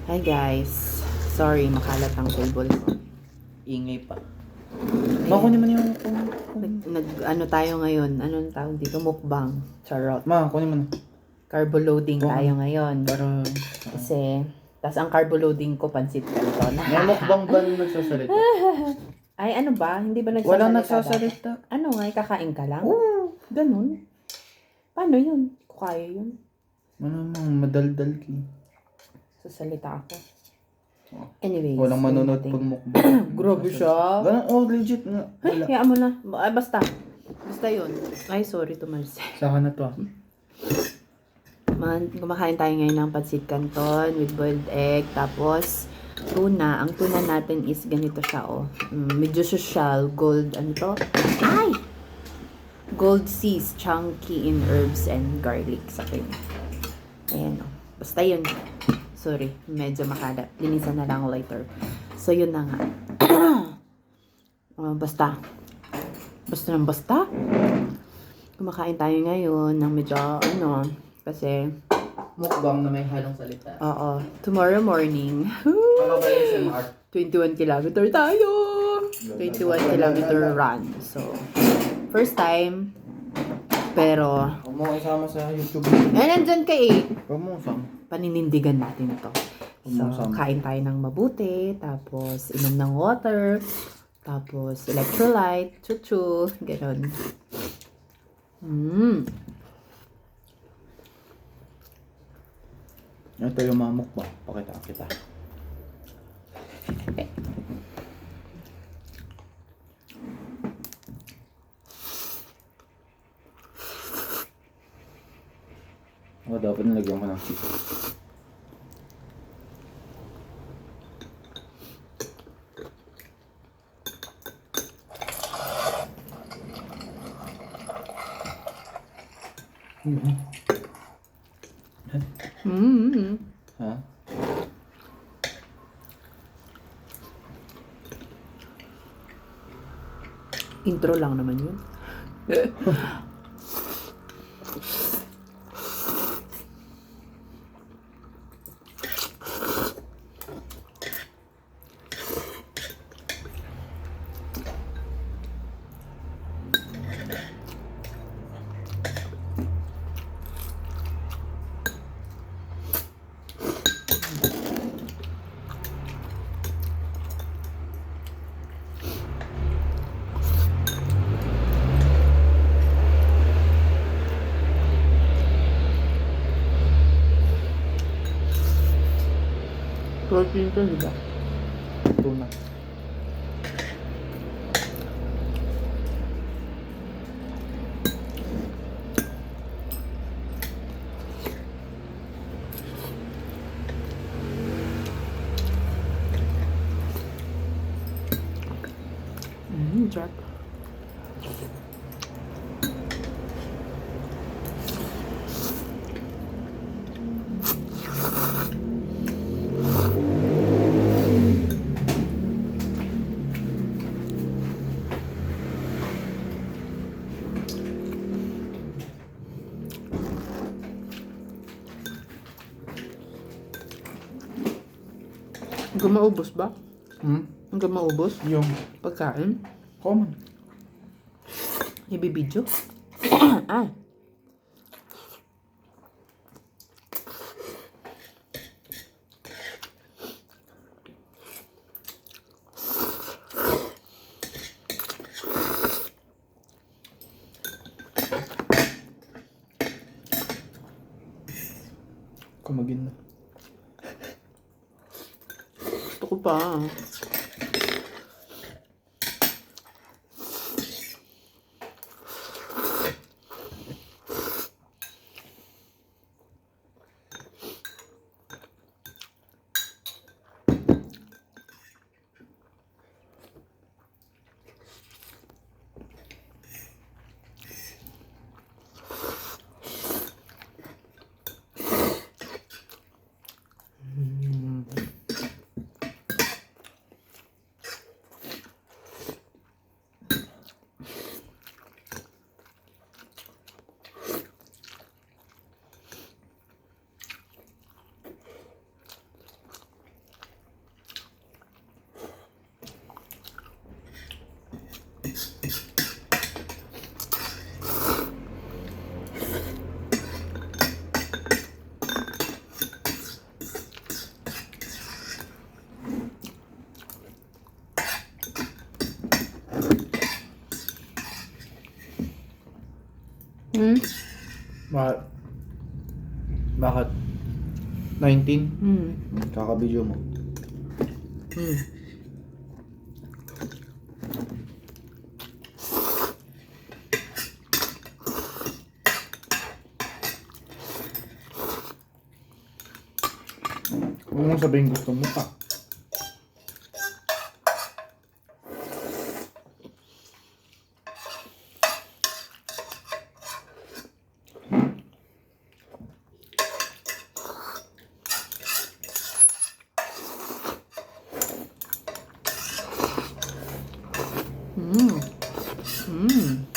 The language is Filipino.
Hi guys. Sorry, makalat ang table ko. Ingay pa. Ayan. Ma, kunin mo na yung... Ano tayo ngayon? Anong tawag dito? Mukbang. Charot. Ma, kunin mo na. Carbo loading tayo ngayon. Para... Kasi, tas ang carbo loading ko, pansit canton. May mukbang ba nagsasalita? Ay, ano ba? Hindi ba nagsasalita? Walang nagsasalita. Ano nga, kakain ka lang? Oo. Ganun. Paano yun? Kaya yun. Ano mang madaldal ki. Sasalita ako. Anyways. Walang manonood pag mukbang. Grabe siya. Ganun, oh, legit nga. Ay, Wala. kaya mo na. Ay, basta. Basta yun. Ay, sorry to Marce. Saka na to ah. Kumakain tayo ngayon ng pancit canton with boiled egg. Tapos, tuna. Ang tuna natin is ganito siya, oh. Medyo social. Gold, ano to? Ay! Gold seas, chunky in herbs and garlic sa akin. Ayan, oh. Basta yun. Sorry, medyo makalat. Linisan na lang later. So, yun na nga. Basta. Basta ng basta. Kumakain tayo ngayon ng medyo, kasi, Mukbang na may halong salita. oo, tomorrow morning, Ano ba yung SMR? 21 kilometer tayo. 21 kilometer run. So, first time, pero, Huwag mo isama sa YouTube. nandyan ka eh. Huwag mo isama. Paninindigan natin ito. So, kain tayo ng mabuti, tapos inom ng water, tapos electrolyte, chuchu, gano'n. Ito yung mga mukbang. Pakita kita. O, dapat nilagyan ko ng cheese. Ha? Intro lang naman yun. Protein to, diba? Tuna. Sarap. Hanggang maubos ba? Hanggang maubos? Yung Pagkain? common. Ibibidyo? Ay. Kumagin na. Gusto ko pa. 19. Hmm. Kakabidyo mo. Hmm. Huwag mong sabihin gusto mo pa. Hmm. Hmm.